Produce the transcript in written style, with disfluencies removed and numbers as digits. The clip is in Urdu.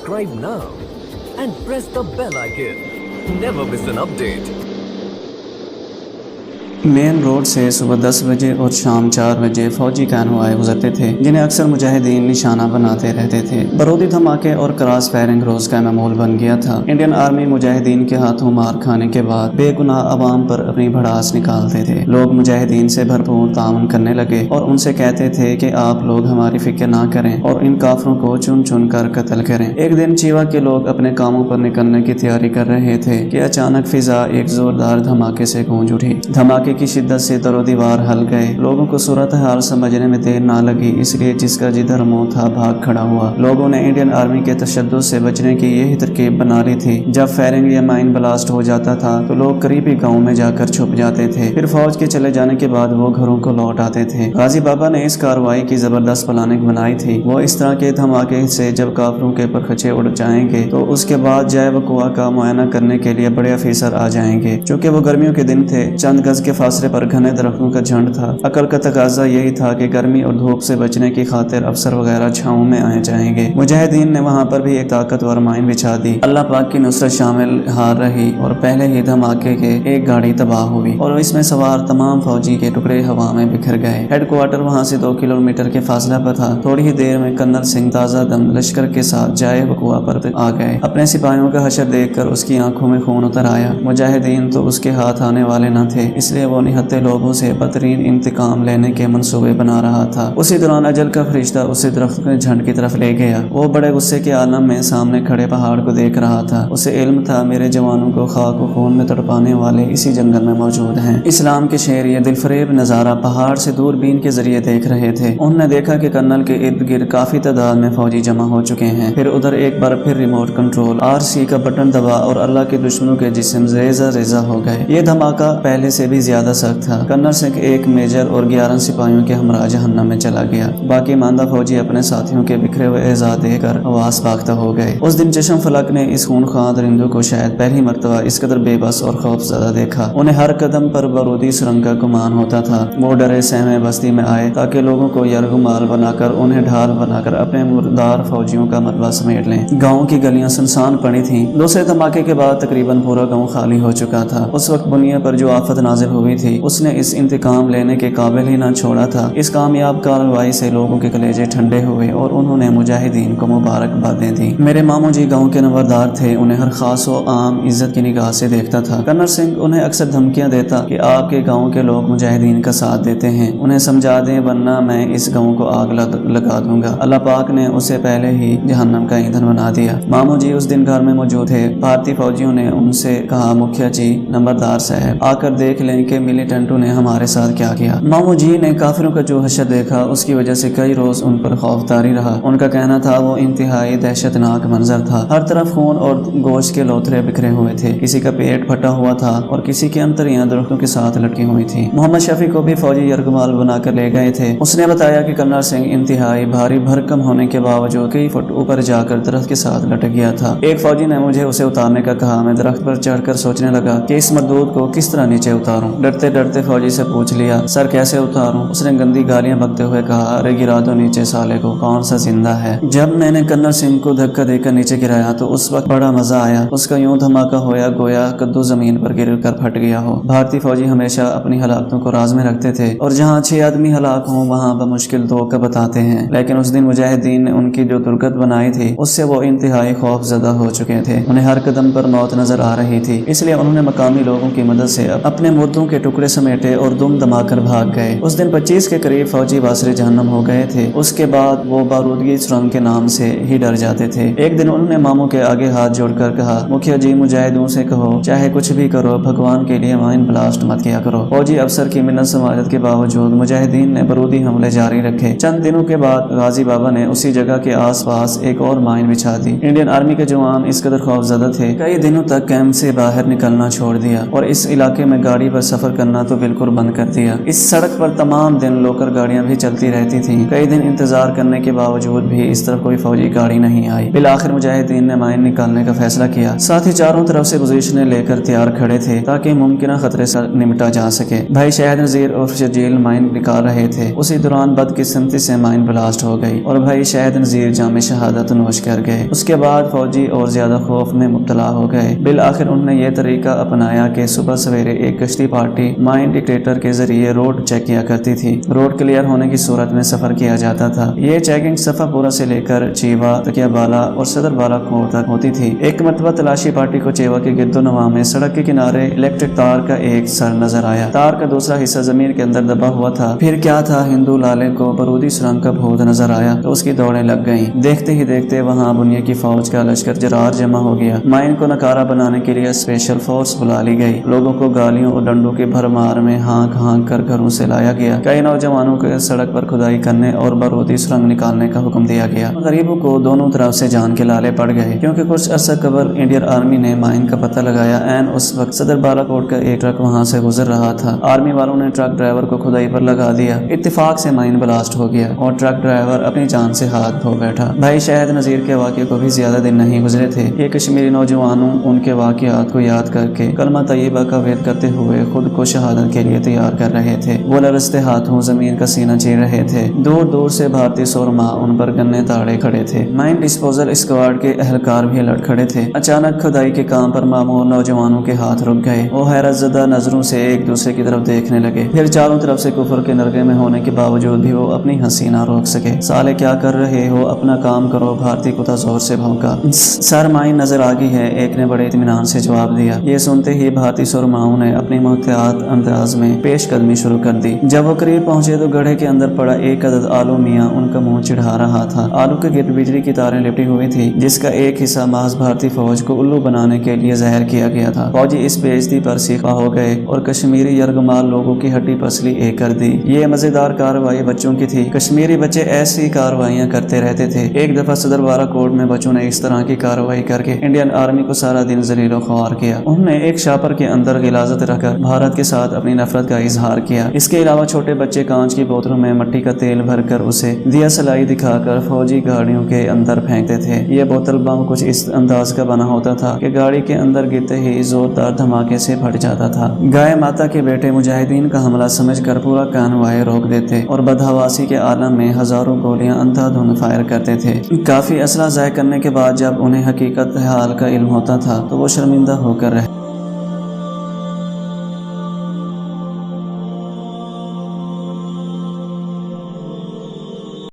subscribe now and press the bell icon. Never miss an update. مین روڈ سے صبح 10 بجے اور شام 4 بجے فوجی کانوائے گزرتے تھے جنہیں اکثر مجاہدین نشانہ بناتے رہتے تھے۔ بارودی دھماکے اور کراس فائرنگ روز کا معمول بن گیا تھا۔ انڈین آرمی مجاہدین کے ہاتھوں مار کھانے کے بعد بے گناہ عوام پر اپنی بھڑاس نکالتے تھے۔ لوگ مجاہدین سے بھرپور تعاون کرنے لگے اور ان سے کہتے تھے کہ آپ لوگ ہماری فکر نہ کریں اور ان کافروں کو چن چن کر قتل کریں۔ ایک دن چیوا کے لوگ اپنے کاموں پر نکلنے کی تیاری کر رہے تھے کہ اچانک فضا ایک زوردار دھماکے سے گونج اٹھی۔ دھماکے کی شدت سے در و دیوار ہل گئے۔ لوگوں کو صورتحال سمجھنے میں دیر نہ لگی، اس لیے جس کا جدھر منہ تھا بھاگ کھڑا ہوا۔ لوگوں نے انڈین آرمی کے تشدد سے بچنے کی یہی ترکیب بنا لی تھی۔ جب فائرنگ یا مائن بلاسٹ ہو جاتا تھا تو لوگ قریبی گاؤں میں جا کر چھپ جاتے تھے، پھر فوج کے چلے جانے کے بعد وہ گھروں کو لوٹ آتے تھے۔ غازی بابا نے اس کارروائی کی زبردست پلاننگ بنائی تھی۔ وہ اس طرح کے دھماکے سے جب کافروں کے پرخچے اڑ جائیں گے تو اس کے بعد جائے وقوع کا معائنہ کرنے کے لیے بڑے افیسر آ جائیں گے۔ چونکہ وہ گرمیوں کے دن تھے، چند گز کے فاصلے پر گھنے درختوں کا جھنڈ تھا۔ عقل کا تقاضا یہی تھا کہ گرمی اور دھوپ سے بچنے کی خاطر افسر وغیرہ چھاؤں میں آئے جائیں گے۔ مجاہدین نے وہاں پر بھی ایک طاقتور مائن بچھا دی۔ اللہ پاک کی نصرت شامل ہار رہی اور پہلے ہی دھماکے کے ایک گاڑی تباہ ہوئی اور اس میں سوار تمام فوجی کے ٹکڑے ہوا میں بکھر گئے۔ ہیڈ کوارٹر وہاں سے 2 کلومیٹر کے فاصلہ پر تھا۔ تھوڑی ہی دیر میں کرنل سنگھ تازہ دم لشکر کے ساتھ جائے وقوع پر آ گئے۔ اپنے سپاہیوں کا حشر دیکھ کر اس کی آنکھوں میں خون اتر آیا۔ مجاہدین تو اس کے ہاتھ آنے والے نہ تھے، اس لیے وہ نہتے لوگوں سے بدترین انتقام لینے کے منصوبے بنا رہا تھا۔ اسی دوران اجل کا فرشتہ اسے درخت کے جھنڈ کی طرف لے گیا۔ وہ بڑے غصے کے عالم میں سامنے کھڑے پہاڑ کو دیکھ رہا تھا۔ اسے علم تھا میرے جوانوں کو خاک و خون میں تڑپانے والے اسی جنگل میں موجود ہیں۔ اسلام کے شیر یہ دلفریب نظارہ پہاڑ سے دوربین کے ذریعے دیکھ رہے تھے۔ انہوں نے دیکھا کہ کرنل کے ارد گرد کافی تعداد میں فوجی جمع ہو چکے ہیں۔ پھر ادھر ایک بار پھر ریموٹ کنٹرول RC کا بٹن دبا اور اللہ کے دشمنوں کے جسم ریزہ ریزہ ہو گئے۔ یہ دھماکہ پہلے سے بھی زیادہ سخت تھا۔ کرنل سنگھ ایک میجر اور 11 سپاہیوں کے ہمراہ جہنم میں چلا گیا۔ باقی ماندہ فوجی اپنے ساتھیوں کے بکھرے ہوئے اعزاز دے کر آواز باختہ ہو گئے۔ اس دن چشم فلک نے اس خونخوار درندوں کو شاید پہلی مرتبہ اس قدر بے بس اور خوف زدہ دیکھا۔ انہیں ہر قدم پر بارودی سرنگ کا گمان ہوتا تھا۔ وہ ڈرے سہمے بستی میں آئے تاکہ لوگوں کو یرغمال بنا کر انہیں ڈھال بنا کر اپنے مردار فوجیوں کا ملبہ سمیٹ لیں۔ گاؤں کی گلیاں سنسان پڑی تھیں۔ دوسرے دھماکے کے بعد تقریباً پورا گاؤں خالی ہو چکا تھا۔ اس وقت بنیا پر جو آفت نازل ہوئی تھی اس نے اس انتقام لینے کے قابل ہی نہ چھوڑا تھا۔ اس کامیاب کارروائی سے لوگوں کے کلیجے ٹھنڈے ہوئے اور انہوں نے مجاہدین کو مبارکبادیں دی۔ میرے ماموں جی گاؤں کے نمبردار تھے، انہیں ہر خاص و عام عزت کی نگاہ سے دیکھتا تھا۔ کرنل سنگھ انہیں اکثر دھمکیاں دیتا کہ آپ کے گاؤں کے لوگ مجاہدین کا ساتھ دیتے ہیں، انہیں سمجھا دیں ورنہ میں اس گاؤں کو آگ لگا دوں گا۔ اللہ پاک نے اسے پہلے ہی جہنم کا ایندھن بنا دیا۔ ماموں جی اس دن گھر میں موجود تھے۔ بھارتی فوجیوں نے ان سے کہا مکھیا جی نمبردار صاحب آ کر دیکھ لیں کہ ملیٹنٹوں نے ہمارے ساتھ کیا کیا۔ ماموں جی نے کافروں کا جو حشر دیکھا اس کی وجہ سے کئی روز ان پر خوف طاری رہا۔ ان کا کہنا تھا وہ انتہائی دہشتناک منظر تھا۔ ہر طرف خون اور گوشت کے لوتھڑے بکھرے ہوئے تھے، کسی کا پیٹ پھٹا ہوا تھا اور کسی کی انتڑیاں درختوں کے ساتھ لٹکی ہوئی تھی۔ محمد شفیع کو بھی فوجی یرغمال بنا کر لے گئے تھے۔ اس نے بتایا کہ کرنل سنگھ انتہائی بھاری بھرکم ہونے کے باوجود کئی فٹ اوپر جا کر درخت کے ساتھ لٹک گیا تھا۔ ایک فوجی نے مجھے اسے اتارنے کا کہا۔ میں درخت پر چڑھ کر سوچنے لگا کہ اس مردود کو کس طرح نیچے اتاروں۔ ڈرتے ڈرتے فوجی سے پوچھ لیا سر کیسے اتاروں؟ اس نے گندی گالیاں بکتے ہوئے کہا ارے گرا دو نیچے سالے کو، کون سا زندہ ہے۔ جب میں نے کرنل سنگھ کو دھکا دے کر نیچے گرایا تو اس وقت بڑا مزہ آیا۔ اس کا یوں دھماکہ ہویا گویا کدو زمین پر گر کر پھٹ گیا ہو۔ بھارتی فوجی ہمیشہ اپنی ہلاکتوں کو راز میں رکھتے تھے اور جہاں 6 آدمی ہلاک ہوں وہاں بمشکل 2 کا بتاتے ہیں، لیکن اس دن مجاہدین نے ان کی جو درگت بنائی تھی اس سے وہ انتہائی خوف زدہ ہو چکے تھے۔ انہیں ہر قدم پر موت نظر آ رہی تھی، اس لیے انہوں نے مقامی لوگوں کی مدد سے اپنے مردوں کے ٹکڑے سمیٹے اور دم دما کر بھاگ گئے۔ اس دن 25 کے قریب فوجی واسر جہنم ہو گئے تھے۔ اس کے بعد وہ بارودگی سرنگ کے نام سے ہی ڈر جاتے تھے۔ ایک دن انہوں نے ماموں کے آگے ہاتھ جوڑ کر کہا مکھیا جی مجاہدوں سے کہو چاہے کچھ بھی کرو بھگوان کے لیے مائن بلاسٹ مت کیا کرو۔ فوجی افسر کی منت سماجت کے باوجود مجاہدین نے بارودی حملے جاری رکھے۔ چند دنوں کے بعد غازی بابا نے اسی جگہ کے آس پاس ایک اور مائن بچھا دی۔ انڈین آرمی کے جوان اس قدر خوف زدہ تھے کئی دنوں تک کیمپ سے باہر نکلنا چھوڑ دیا اور اس علاقے میں گاڑی پر سفر سفر کرنا تو بالکل بند کر دیا۔ اس سڑک پر تمام دن لوکل گاڑیاں بھی چلتی رہتی تھیں۔ کئی دن انتظار کرنے کے باوجود بھی اس طرف کوئی فوجی گاڑی نہیں آئی۔ بالآخر مجاہدین نے مائن نکالنے کا فیصلہ کیا۔ ساتھ ہی چاروں طرف سے پوزیشنیں لے کر تیار کھڑے تھے تاکہ ممکنہ خطرے سے نمٹا جا سکے۔ بھائی شاہد نذیر اور شرجیل مائن نکال رہے تھے، اسی دوران بدقسمتی سے مائن بلاسٹ ہو گئی اور بھائی شاہد نذیر جام شہادت نوش کر گئے۔ اس کے بعد فوجی اور زیادہ خوف میں مبتلا ہو گئے۔ بالآخر انہوں نے یہ طریقہ اپنایا کہ صبح سویرے ایک کشتی پارٹی مائن ڈکٹیٹر کے ذریعے روڈ چیک کیا کرتی تھی۔ روڈ کلیئر ہونے کی صورت میں سفر کیا جاتا تھا۔ یہ چیکنگ صفا پورا سے لے کر چیوا، تکیا بالا اور صدر بالا کوٹ تک ہوتی تھی۔ ایک مرتبہ تلاشی پارٹی کو چیوا کے گرد و نواح میں سڑک کے کنارے الیکٹرک تار کا ایک سر نظر آیا۔ تار کا دوسرا حصہ زمین کے اندر دبا ہوا تھا۔ پھر کیا تھا، ہندو لالے کو برودی سرنگ کا بھوت نظر آیا تو اس کی دوڑیں لگ گئیں۔ دیکھتے ہی دیکھتے وہاں بنیا کی فوج کا لشکر جرار جمع ہو گیا۔ مائن کو نکارہ بنانے کے لیے اسپیشل فورس بلا لی گئی۔ لوگوں کو گالیوں اور ڈنڈوں کی بھرمار میں ہانک ہانک کر گھروں سے لایا گیا۔ کئی نوجوانوں کو سڑک پر کھدائی کرنے اور برودی سرنگ نکالنے کا حکم دیا گیا۔ غریبوں کو دونوں طرف سے جان کے لالے پڑ گئے، کیونکہ کچھ عرصہ قبل انڈین آرمی نے مائن کا پتہ لگایا۔ عین اس وقت صدر بالا کوٹ کا ایک ٹرک وہاں سے گزر رہا تھا۔ آرمی والوں نے ٹرک ڈرائیور کو کھدائی پر لگا دیا۔ اتفاق سے مائن بلاسٹ ہو گیا اور ٹرک ڈرائیور اپنی جان سے ہاتھ دھو بیٹھا۔ بھائی شاہد نذیر کے واقعے کو بھی زیادہ دن نہیں گزرے تھے۔ یہ کشمیری نوجوانوں ان کے واقعات کو یاد کر کے کلمہ طیبہ کا ورد کرتے ہوئے خود کو شہادت کے لیے تیار کر رہے تھے۔ وہ لرزتے ہاتھوں زمین کا سینہ چیر رہے تھے۔ دور دور سے بھارتی سورما ان پر گنے تاڑے کھڑے تھے۔ مائن ڈسپوزل اسکواڈ کے اہلکار بھی الرٹ کھڑے تھے۔ اچانک کھدائی کے کام پر مامور نوجوانوں کے ہاتھ رک گئے۔ وہ حیرت زدہ نظروں سے ایک دوسرے کی طرف دیکھنے لگے۔ پھر چاروں طرف سے کفر کے نرغے میں ہونے کے باوجود بھی وہ اپنی ہنسی نہ روک سکے۔ سالے کیا کر رہے ہو، اپنا کام کرو، بھارتی کتا زور سے بھونکا۔ سر مائن نظر آ گئی ہے، ایک نے بڑے اطمینان سے جواب دیا۔ یہ سنتے ہی بھارتی سرماؤں نے اپنی محتاط انداز میں پیش قدمی شروع کر دی۔ جب وہ قریب پہنچے تو گڑھے کے اندر پڑا ایک عدد آلو میاں ان کا منہ چڑھا رہا تھا۔ آلو کے گرد بجلی کی تاریں لپٹی ہوئی تھی، جس کا ایک حصہ محض بھارتی فوج کو الو بنانے کے لیے ظاہر کیا گیا تھا۔ فوجی اس بے عزتی پر سیخپا ہو گئے اور کشمیری یرغمال لوگوں کی ہڈی پسلی ایک کر دی۔ یہ مزیدار کارروائی بچوں کی تھی۔ کشمیری بچے ایسی کارروائیاں کرتے رہتے تھے۔ ایک دفعہ صدر بالا کوٹ میں بچوں نے اس طرح کی کارروائی کر کے انڈین آرمی کو سارا دن ذلیل و خوار کیا۔ انہوں نے ایک شاپر کے اندر غلاظت رکھ کر بھارت کے ساتھ اپنی نفرت کا اظہار کیا۔ اس کے علاوہ چھوٹے بچے کانچ کی بوتلوں میں مٹی کا تیل بھر کر اسے دیا سلائی دکھا کر فوجی گاڑیوں کے اندر پھینکتے تھے۔ یہ بوتل بم کچھ اس انداز کا بنا ہوتا تھا کہ گاڑی کے اندر گرتے ہی زوردار دھماکے سے پھٹ جاتا تھا۔ گائے ماتا کے بیٹے مجاہدین کا حملہ سمجھ کر پورا کانوائے روک دیتے اور بدحواسی کے عالم میں ہزاروں گولیاں اندھا دھند فائر کرتے تھے۔ کافی اسلحہ ضائع کرنے کے بعد جب انہیں حقیقت حال کا علم ہوتا تھا تو وہ شرمندہ ہو کر رہ